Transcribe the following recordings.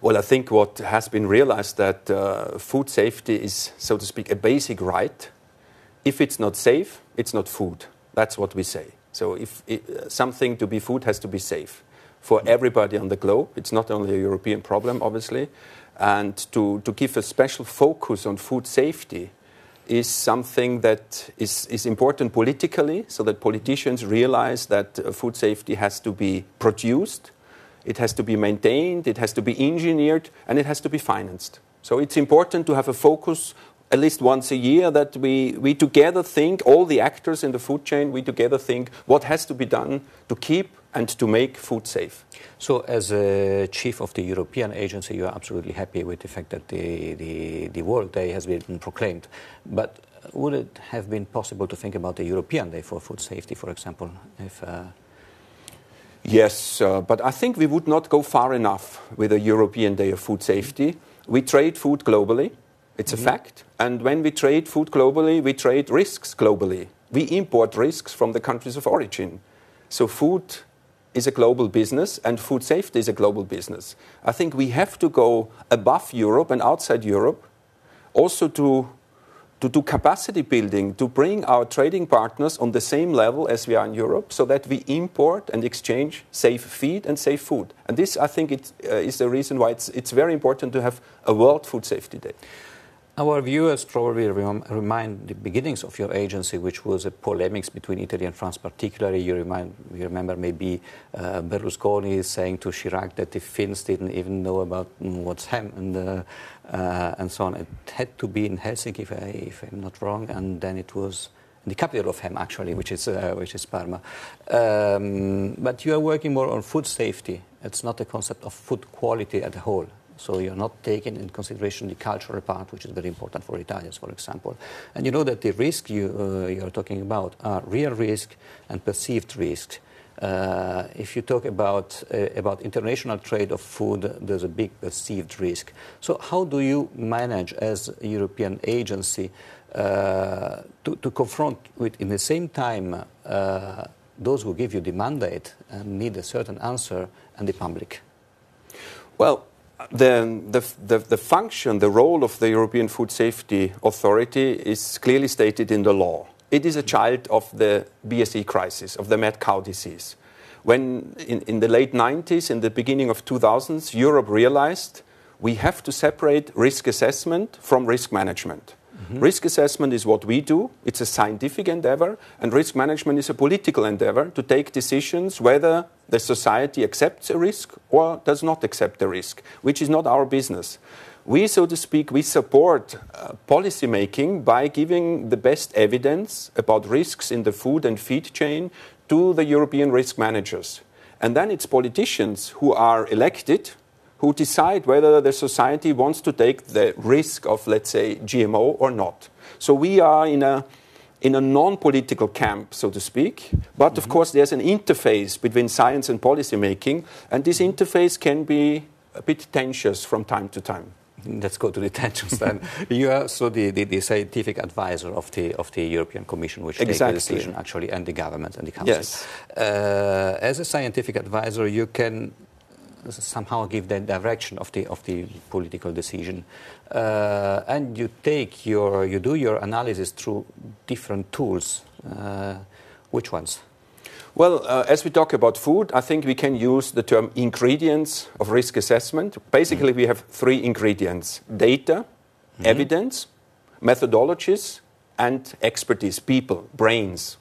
Well, I think what has been realized that food safety is, so to speak, a basic right. If it's not safe, it's not food. That's what we say. So if something to be food has to be safe for everybody on the globe. It's not only a European problem, obviously. And to give a special focus on food safety is something that is important politically, so that politicians realize that food safety has to be produced, it has to be maintained, it has to be engineered, and it has to be financed. So it's important to have a focus at least once a year that we together think, all the actors in the food chain, we together think what has to be done to keep and to make food safe. So as a chief of the European agency, you are absolutely happy with the fact that the World Day has been proclaimed. But would it have been possible to think about the European Day for food safety, for example? Yes, but I think we would not go far enough with a European Day of food safety. We trade food globally. It's a fact. And when we trade food globally, we trade risks globally. We import risks from the countries of origin. So food is a global business and food safety is a global business. I think we have to go above Europe and outside Europe also to do capacity building, to bring our trading partners on the same level as we are in Europe so that we import and exchange safe feed and safe food. And this, I think, is the reason why it's very important to have a World Food Safety Day. Our viewers probably remind the beginnings of your agency, which was a polemics between Italy and France particularly. You remember maybe Berlusconi saying to Chirac that the Finns didn't even know about what's ham and so on. It had to be in Helsinki, if I'm not wrong, and then it was the capital of ham, actually, which is Parma. But you are working more on food safety. It's not a concept of food quality as a whole. So you're not taking into consideration the cultural part, which is very important for Italians, for example. And you know that the risk you're talking about are real risk and perceived risk. If you talk about international trade of food, there's a big perceived risk. So how do you manage as a European agency to confront with, in the same time, those who give you the mandate and need a certain answer and the public? Well, the function, the role of the European Food Safety Authority is clearly stated in the law. It is a child of the BSE crisis, of the mad cow disease. When in the late 90s, in the beginning of 2000s, Europe realized we have to separate risk assessment from risk management. Risk assessment is what we do. It's a scientific endeavor, and risk management is a political endeavor to take decisions whether the society accepts a risk or does not accept the risk, which is not our business. We, so to speak, we support policy making by giving the best evidence about risks in the food and feed chain to the European risk managers. And then it's politicians who are elected who decide whether the society wants to take the risk of, let's say, GMO or not. So we are in a non-political camp, so to speak. But of course, there's an interface between science and policy making, and this interface can be a bit tensions from time to time. Let's go to the tensions then. You are so the scientific advisor of the European Commission, which takes the decision actually, and the government and the council. Yes. As a scientific advisor, you can somehow give the direction of the political decision, and you do your analysis through different tools. Which ones? Well, as we talk about food, I think we can use the term ingredients of risk assessment. Basically, we have three ingredients: data, evidence, methodologies, and expertise, people, brains.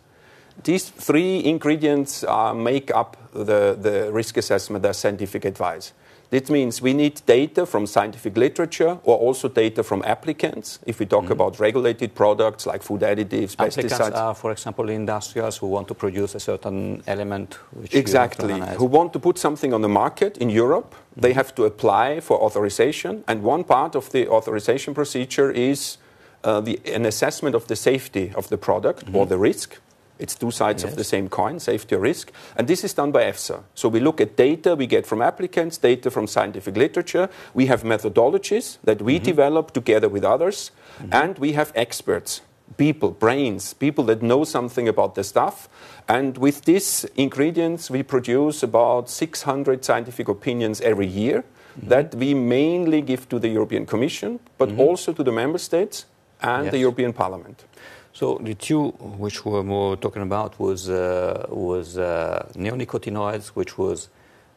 These three ingredients make up the risk assessment as scientific advice. This means we need data from scientific literature or also data from applicants. If we talk about regulated products like food additives, applicants pesticides. Are, for example, industrials who want to produce a certain element. Which exactly. Who want to put something on the market in Europe. They have to apply for authorization. And one part of the authorization procedure is an assessment of the safety of the product or the risk. It's two sides of the same coin, safety or risk. And this is done by EFSA. So we look at data we get from applicants, data from scientific literature. We have methodologies that we develop together with others. And we have experts, people, brains, people that know something about the stuff. And with these ingredients, we produce about 600 scientific opinions every year. that we mainly give to the European Commission, but also to the member states and the European Parliament. So the two which we were more talking about was neonicotinoids, which was,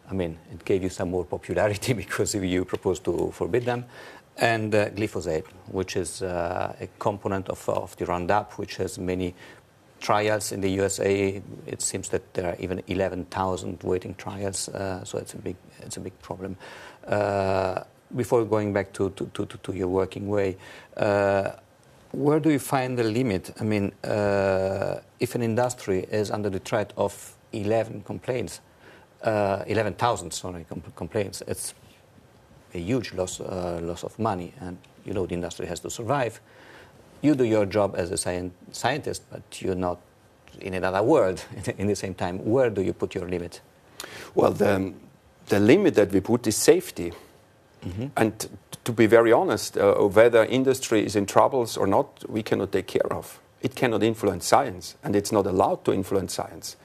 I mean, it gave you some more popularity because you proposed to forbid them, and glyphosate, which is a component of the Roundup, which has many trials in the USA. It seems that there are even 11,000 waiting trials, so it's a big problem. Before going back to your working way, where do you find the limit? I mean, if an industry is under the threat of 11,000 complaints, it's a huge loss of money, and you know the industry has to survive. You do your job as a scientist, but you're not in another world in the same time. Where do you put your limit? Well, the limit that we put is safety. And to be very honest, whether industry is in troubles or not, we cannot take care of. It cannot influence science, and it's not allowed to influence science.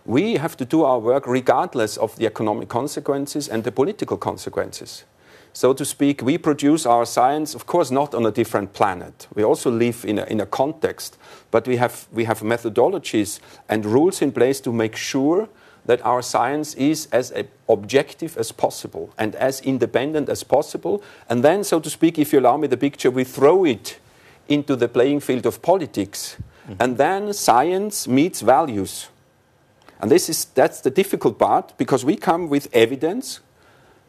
We have to do our work regardless of the economic consequences and the political consequences. So to speak, we produce our science, of course, not on a different planet. We also live in a context, but we have methodologies and rules in place to make sure that our science is as objective as possible and as independent as possible. And then, so to speak, if you allow me the picture, we throw it into the playing field of politics. And then science meets values. And that's the difficult part, because we come with evidence,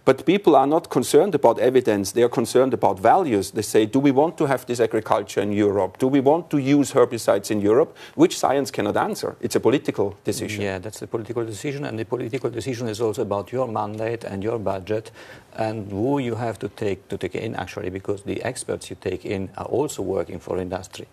but people are not concerned about evidence. They are concerned about values. They say, do we want to have this agriculture in Europe? Do we want to use herbicides in Europe? Which science cannot answer. It's a political decision. Yeah, that's a political decision. And the political decision is also about your mandate and your budget and who you have to take in, actually, because the experts you take in are also working for industry.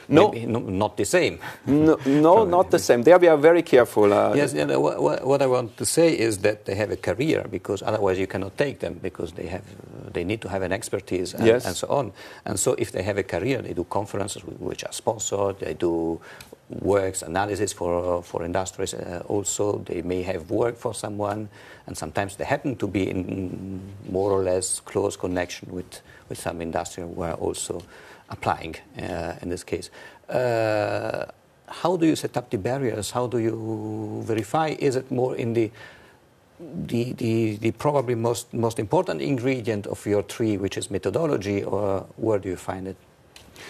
No, not the same. No, not the same. There we are very careful. Yes, what I want to say is that they have a career, because otherwise you cannot take them, because they need to have an expertise and so on. And so if they have a career, they do conferences which are sponsored, they do works, analysis for industries also, they may have work for someone, and sometimes they happen to be in more or less close connection with some industry who are also applying in this case. How do you set up the barriers? How do you verify? Is it more in the probably most important ingredient of your tree, which is methodology, or where do you find it?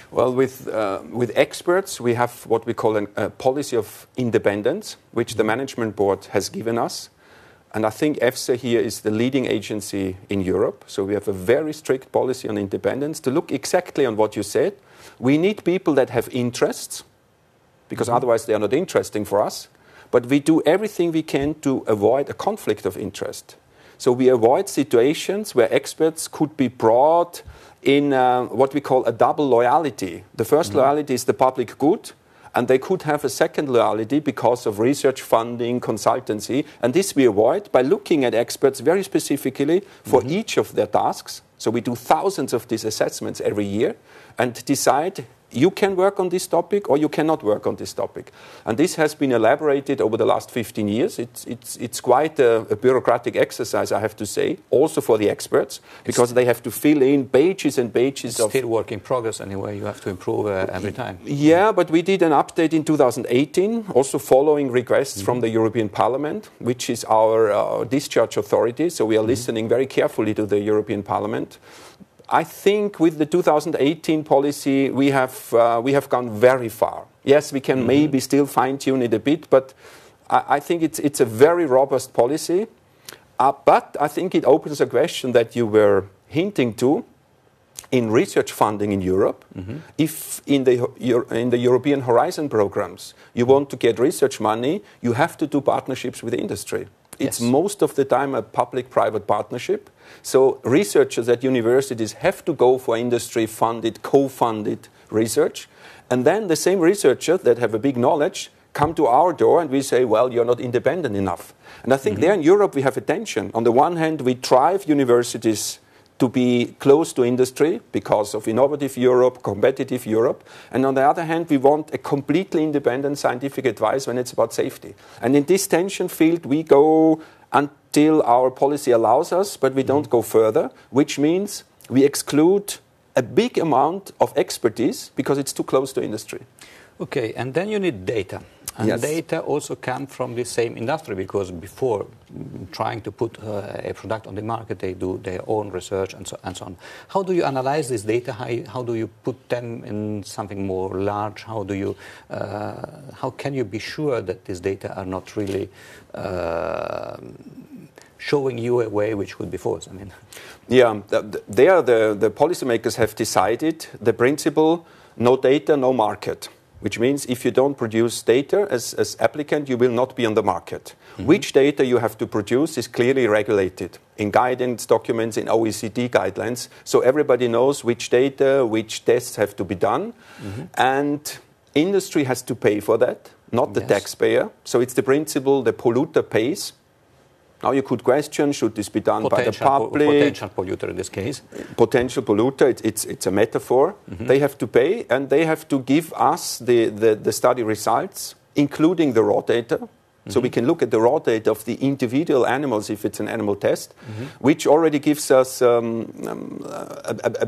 Well, with experts, we have what we call a policy of independence, which the management board has given us. And I think EFSA here is the leading agency in Europe. So we have a very strict policy on independence to look exactly on what you said. We need people that have interests, because otherwise they are not interesting for us. But we do everything we can to avoid a conflict of interest. So we avoid situations where experts could be brought in what we call a double loyalty. The first loyalty is the public good, and they could have a second loyalty because of research funding, consultancy. And this we avoid by looking at experts very specifically for each of their tasks. So we do thousands of these assessments every year and decide you can work on this topic or you cannot work on this topic. And this has been elaborated over the last 15 years. It's quite a bureaucratic exercise, I have to say, also for the experts, because they have to fill in pages and pages of... Still work in progress anyway, you have to improve every time. Yeah, but we did an update in 2018, also following requests from the European Parliament, which is our discharge authority. So we are listening very carefully to the European Parliament. I think with the 2018 policy, we have gone very far. Yes, we can maybe still fine-tune it a bit, but I think it's a very robust policy. But I think it opens a question that you were hinting to in research funding in Europe. If in the European Horizon programs you want to get research money, you have to do partnerships with industry. It's most of the time a public-private partnership. So researchers at universities have to go for industry-funded, co-funded research. And then the same researchers that have a big knowledge come to our door and we say, well, you're not independent enough. And I think there in Europe we have a tension. On the one hand, we drive universities to be close to industry because of innovative Europe, competitive Europe. And on the other hand, we want a completely independent scientific advice when it's about safety. And in this tension field, we go until our policy allows us, but we don't go further, which means we exclude a big amount of expertise because it's too close to industry. Okay, and then you need data. And Yes. data also come from the same industry, because before trying to put a product on the market, they do their own research and so on. How do you analyze this data? How do you put them in something more large? How can you be sure that these data are not really showing you a way which would be false? I mean, yeah, there the policymakers have decided the principle: no data, no market. Which means if you don't produce data as applicant, you will not be on the market. Mm-hmm. Which data you have to produce is clearly regulated in guidance documents, in OECD guidelines. So everybody knows which data, which tests have to be done. Mm-hmm. And industry has to pay for that, not the taxpayer. So it's the principle, the polluter pays. Now you could question, should this be done by the public? Potential polluter in this case. Potential polluter, it's a metaphor. Mm-hmm. They have to pay, and they have to give us the study results, including the raw data. Mm-hmm. So we can look at the raw data of the individual animals if it's an animal test, mm-hmm. which already gives us a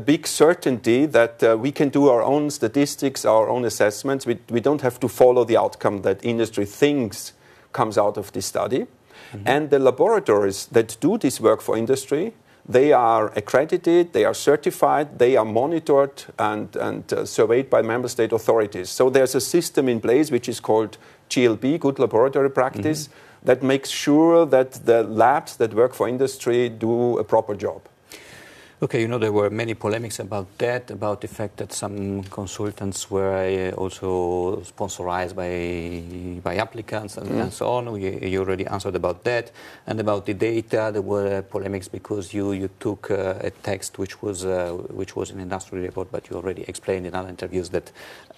big certainty that we can do our own statistics, our own assessments. We don't have to follow the outcome that industry thinks comes out of this study. Mm-hmm. And the laboratories that do this work for industry, they are accredited, they are certified, they are monitored and surveyed by member state authorities. So there's a system in place which is called GLP, Good Laboratory Practice, mm-hmm. that makes sure that the labs that work for industry do a proper job. Okay, there were many polemics about that, about the fact that some consultants were also sponsorized by applicants and so on. You already answered about that. And about the data, there were polemics because you took a text which was an industry report, but you already explained in other interviews that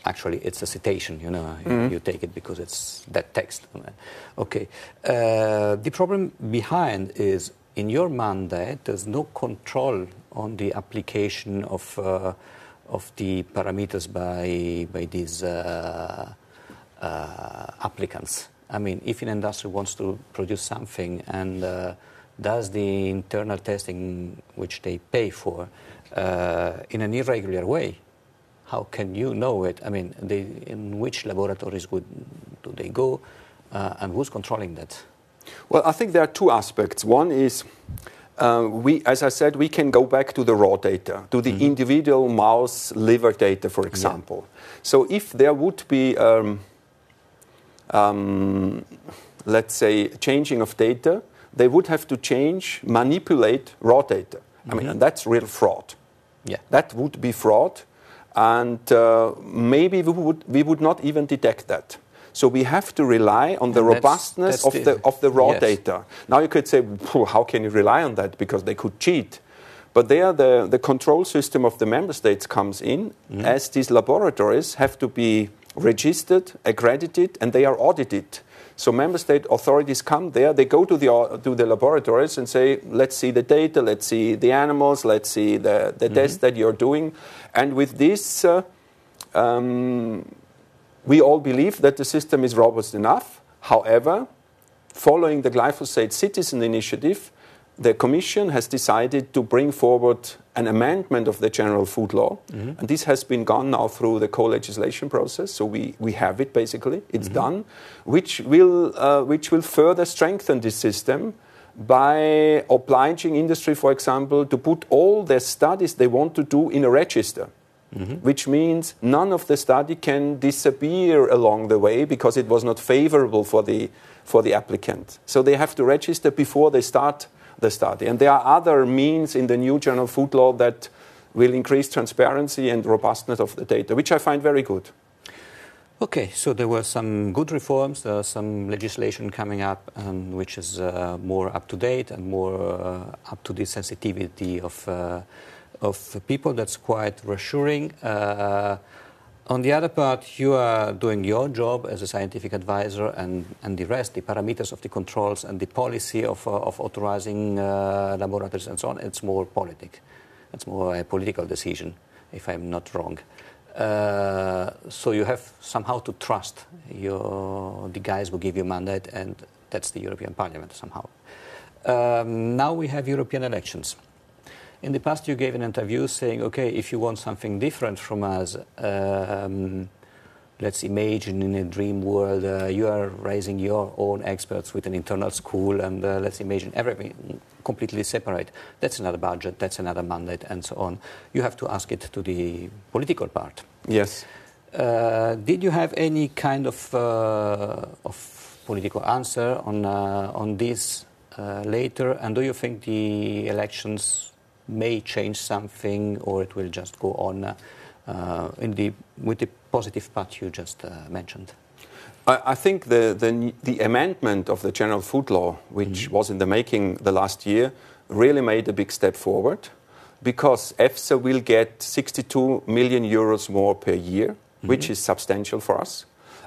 actually it's a citation. Mm-hmm. You take it because it's that text. Okay. The problem behind is, in your mandate, there's no control on the application of the parameters by these applicants. I mean, if an industry wants to produce something and does the internal testing which they pay for in an irregular way, how can you know it? I mean, in which laboratories do they go, and who's controlling that? Well, I think there are two aspects. One is, as I said, we can go back to the raw data, to the mm-hmm. individual mouse liver data, for example. Yeah. So if there would be, let's say, changing of data, they would have to manipulate raw data. Mm-hmm. I mean, and that's real fraud. Yeah. That would be fraud, and maybe we would not even detect that. So we have to rely on the robustness of the raw yes. data. Now you could say, how can you rely on that? Because they could cheat. But there the control system of the member states comes in, mm-hmm. as these laboratories have to be registered, accredited, and they are audited. So member state authorities come there, they go to the laboratories and say, let's see the data, let's see the animals, let's see the mm-hmm. tests that you're doing. And with this, we all believe that the system is robust enough. However, following the glyphosate citizen initiative, the Commission has decided to bring forward an amendment of the General Food Law. Mm-hmm. And this has been gone now through the co-legislation process. So we have it, basically. It's mm-hmm. done, which will further strengthen this system by obliging industry, for example, to put all their studies they want to do in a register. Mm-hmm. Which means none of the study can disappear along the way because it was not favorable for the applicant. So they have to register before they start the study. And there are other means in the new General Food Law that will increase transparency and robustness of the data, which I find very good. Okay, so there were some good reforms, there was some legislation coming up which is more up to date and more up to the sensitivity of people. That's quite reassuring. On the other part, you are doing your job as a scientific advisor, and the rest, the parameters of the controls and the policy of authorizing laboratories and so on, it's more politic. It's more a political decision, if I'm not wrong. So you have somehow to trust the guys who give you mandate, and that's the European Parliament somehow. Now we have European elections. In the past, you gave an interview saying, okay, if you want something different from us, let's imagine in a dream world, you are raising your own experts with an internal school, and let's imagine everything completely separate. That's another budget, that's another mandate, and so on. You have to ask it to the political part. Yes. Did you have any kind of political answer on this later? And do you think the elections may change something, or it will just go on with the positive part you just mentioned? I think the amendment of the General Food Law, which was in the making the last year, really made a big step forward, because EFSA will get 62 million euros more per year, which is substantial for us.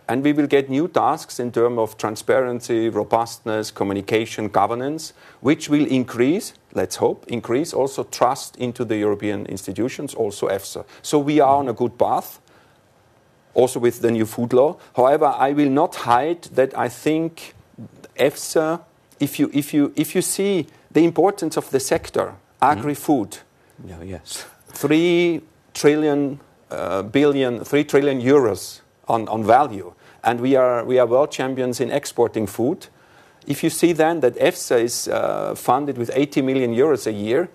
And we will get new tasks in terms of transparency, robustness, communication, governance, which will increase, let's hope, increase also trust into the European institutions, also EFSA. So we are on a good path, also with the new food law. However, I will not hide that I think EFSA, if you see the importance of the sector, agri-food, yes, 3 trillion euros on value, and we are world champions in exporting food. If you see then that EFSA is funded with 80 million euros a year,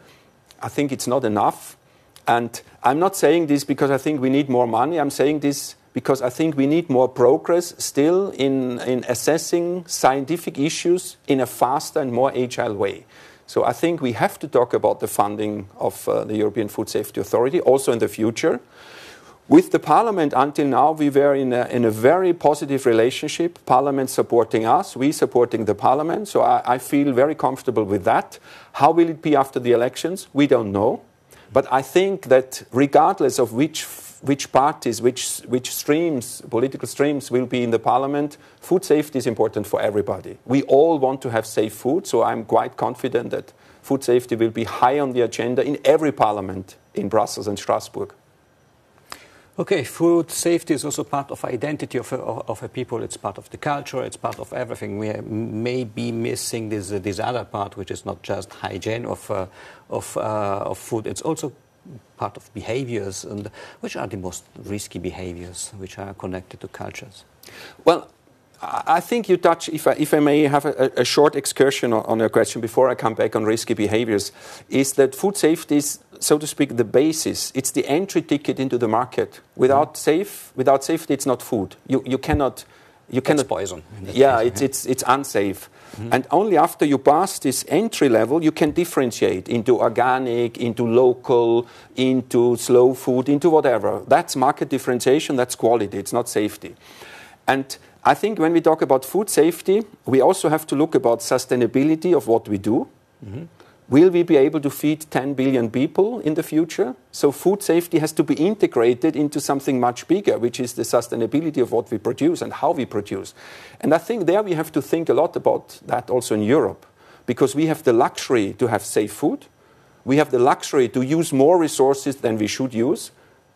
I think it's not enough. And I'm not saying this because I think we need more money. I'm saying this because I think we need more progress still in assessing scientific issues in a faster and more agile way. So I think we have to talk about the funding of the European Food Safety Authority also in the future. With the Parliament, until now, we were in a very positive relationship. Parliament supporting us, we supporting the Parliament. So I feel very comfortable with that. How will it be after the elections? We don't know. But I think that regardless of which parties, which streams, political streams will be in the Parliament, food safety is important for everybody. We all want to have safe food, so I'm quite confident that food safety will be high on the agenda in every Parliament in Brussels and Strasbourg. Okay, food safety is also part of identity of a people. It's part of the culture. It's part of everything. We may be missing this other part, which is not just hygiene of food. It's also part of behaviors. And which are the most risky behaviors which are connected to cultures? Well, I think you touch, if I may have a short excursion on your question before I come back on risky behaviors, is that food safety is, so to speak, the basis. It's the entry ticket into the market. Without safety, it's not food. You cannot. It's poison. Yeah, it's unsafe. And only after you pass this entry level, you can differentiate into organic, into local, into slow food, into whatever. That's market differentiation. That's quality. It's not safety. And I think when we talk about food safety, we also have to look about sustainability of what we do. Will we be able to feed 10 billion people in the future? So food safety has to be integrated into something much bigger, which is the sustainability of what we produce and how we produce. And I think there we have to think a lot about that also in Europe, because we have the luxury to have safe food. We have the luxury to use more resources than we should use,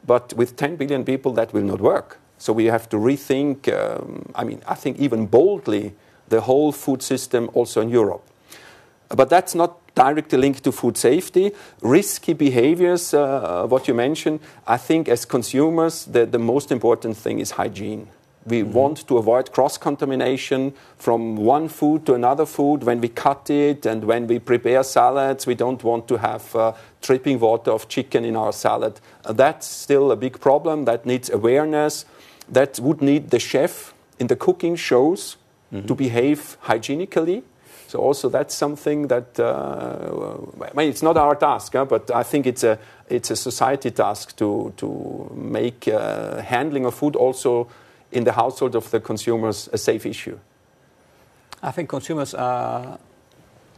but with 10 billion people that will not work. So we have to rethink, I think even boldly, the whole food system also in Europe. But that's not directly linked to food safety. Risky behaviors, what you mentioned, I think as consumers, the most important thing is hygiene. We want to avoid cross-contamination from one food to another food when we cut it and when we prepare salads. We don't want to have dripping water of chicken in our salad. That's still a big problem. That needs awareness. That would need the chef in the cooking shows to behave hygienically. So also that's something that, it's not our task, but I think it's a society task to make handling of food also in the household of the consumers a safe issue. I think consumers are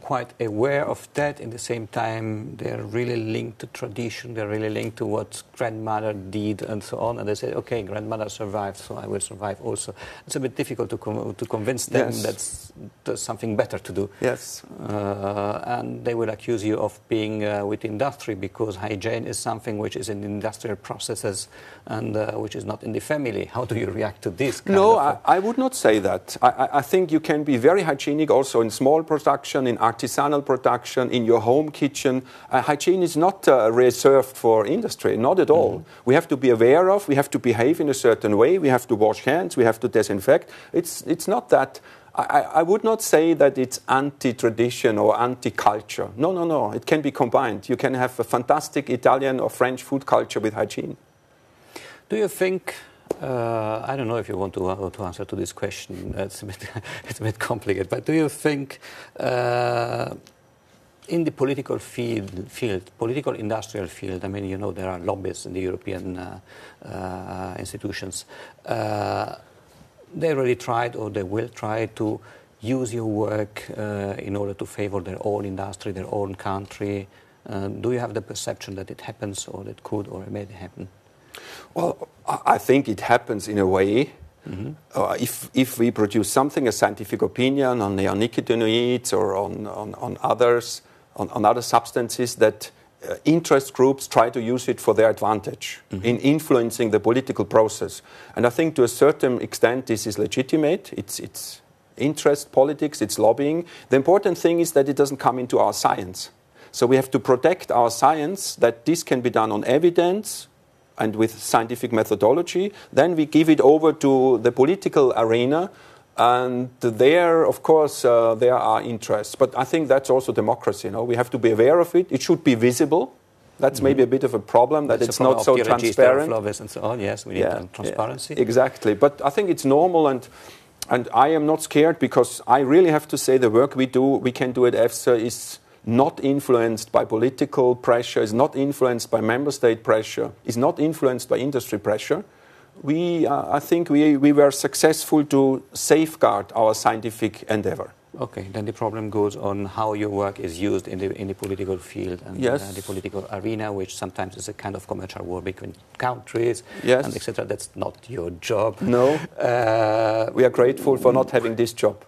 quite aware of that. In the same time, they're really linked to tradition. They're really linked to what grandmother did and so on. And they say, okay, grandmother survived, so I will survive also. It's a bit difficult to convince them that there's something better to do. Yes. And they will accuse you of being with industry because hygiene is something which is in industrial processes and which is not in the family. How do you react to this? No, I would not say that. I think you can be very hygienic also in small production, in artisanal production, in your home kitchen. Hygiene is not reserved for industry, not at all. We have to be aware of, we have to behave in a certain way, we have to wash hands, we have to disinfect. It's not that. I would not say that it's anti-tradition or anti-culture. No, no, no. It can be combined. You can have a fantastic Italian or French food culture with hygiene. Do you think, I don't know if you want to answer to this question, it's a bit complicated, but do you think in the political field, political industrial field, I mean, you know, there are lobbyists in the European institutions, they already tried or they will try to use your work in order to favor their own industry, their own country. Do you have the perception that it happens or that could or may happen? Well, I think it happens in a way. If we produce something, a scientific opinion on neonicotinoids or on other substances, that interest groups try to use it for their advantage in influencing the political process. And I think to a certain extent this is legitimate. It's interest politics, it's lobbying. The important thing is that it doesn't come into our science. So we have to protect our science, that this can be done on evidence and with scientific methodology. Then we give it over to the political arena. And there, of course, there are interests. But I think that's also democracy. You know? We have to be aware of it. It should be visible. That's maybe a bit of a problem, that it's not so transparent. And so on. Yes, we need transparency. Yeah, exactly. But I think it's normal, and I am not scared, because I really have to say the work we can do at EFSA is not influenced by political pressure, is not influenced by member state pressure, is not influenced by industry pressure. I think we were successful to safeguard our scientific endeavor. Okay, then the problem goes on how your work is used in the political field and the political arena, which sometimes is a kind of commercial war between countries and etc. That's not your job. No, we are grateful for not having this job.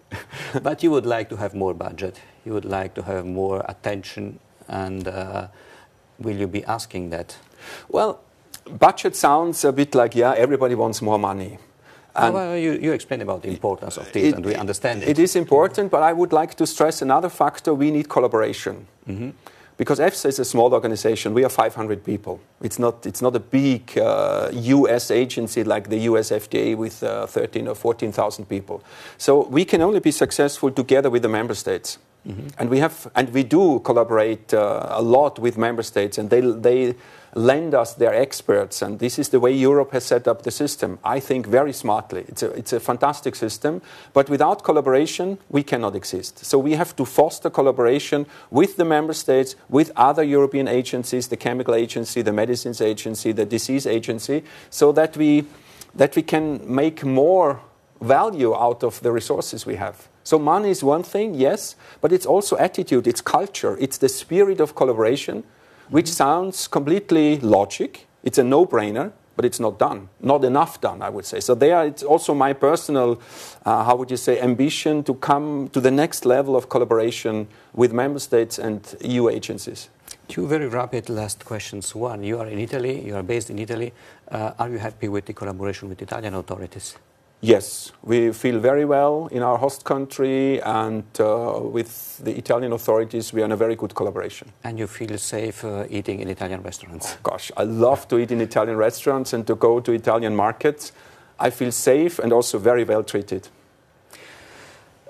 But you would like to have more budget, you would like to have more attention, and will you be asking that? Well, budget sounds a bit like, everybody wants more money. Well, you explained about the importance of this, and we understand it. It is important, but I would like to stress another factor. We need collaboration. Because EFSA is a small organization. We are 500 people. It's not a big US agency like the US FDA with 13 or 14,000 people. So we can only be successful together with the member states. And we do collaborate a lot with member states, and they lend us their experts, and this is the way Europe has set up the system. I think very smartly. It's a fantastic system, but without collaboration, we cannot exist. So we have to foster collaboration with the member states, with other European agencies, the Chemical Agency, the Medicines Agency, the Disease Agency, so that we can make more value out of the resources we have. So money is one thing, yes, but it's also attitude, it's culture, it's the spirit of collaboration, which sounds completely logic. It's a no-brainer, but it's not done. Not enough done, I would say. So it's also my personal, ambition to come to the next level of collaboration with member states and EU agencies. Two very rapid last questions. One, you are in Italy, you are based in Italy. Are you happy with the collaboration with Italian authorities? Yes, we feel very well in our host country, and with the Italian authorities we are in a very good collaboration. And you feel safe eating in Italian restaurants? Oh, gosh, I love to eat in Italian restaurants and to go to Italian markets. I feel safe and also very well treated.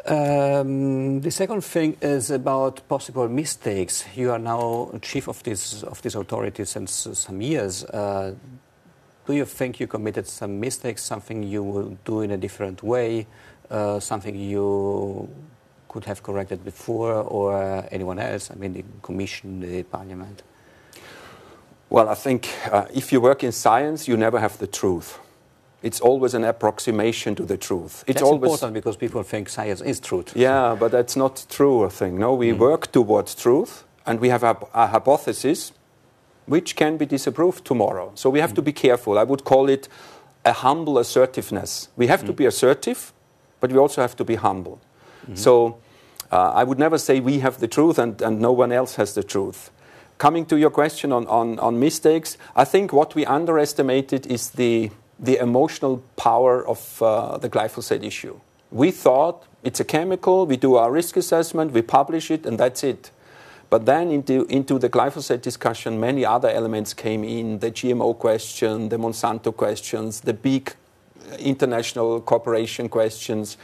The second thing is about possible mistakes. You are now chief of these authorities since some years. Do you think you committed some mistakes, something you will do in a different way, something you could have corrected before, or anyone else, I mean the Commission, the Parliament? Well, I think if you work in science, you never have the truth. It's always an approximation to the truth. That's important because people think science is truth. Yeah, but that's not true, I think. No, we work towards truth, and we have a hypothesis which can be disapproved tomorrow. So we have to be careful. I would call it a humble assertiveness. We have to be assertive, but we also have to be humble. So I would never say we have the truth and no one else has the truth. Coming to your question on mistakes, I think what we underestimated is the emotional power of the glyphosate issue. We thought It's a chemical, we do our risk assessment, we publish it, and that's it. But then into the glyphosate discussion, many other elements came in, the GMO question, the Monsanto questions, the big international cooperation questions,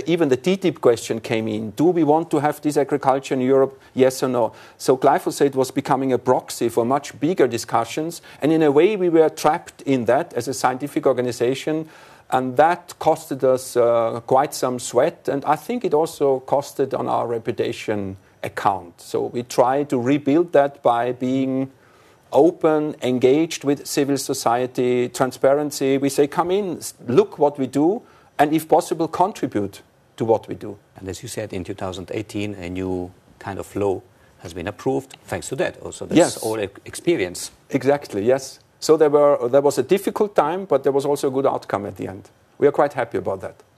even the TTIP question came in. Do we want to have this agriculture in Europe? Yes or no? So glyphosate was becoming a proxy for much bigger discussions, and in a way we were trapped in that as a scientific organization, and that costed us quite some sweat, and I think it also costed on our reputation account. So we try to rebuild that by being open, engaged with civil society, transparency. We say, come in, look what we do, and if possible, contribute to what we do. And as you said, in 2018, a new kind of law has been approved, thanks to that. Also, that's yes. all experience. Exactly, yes. So there was a difficult time, but there was also a good outcome at the end. We are quite happy about that.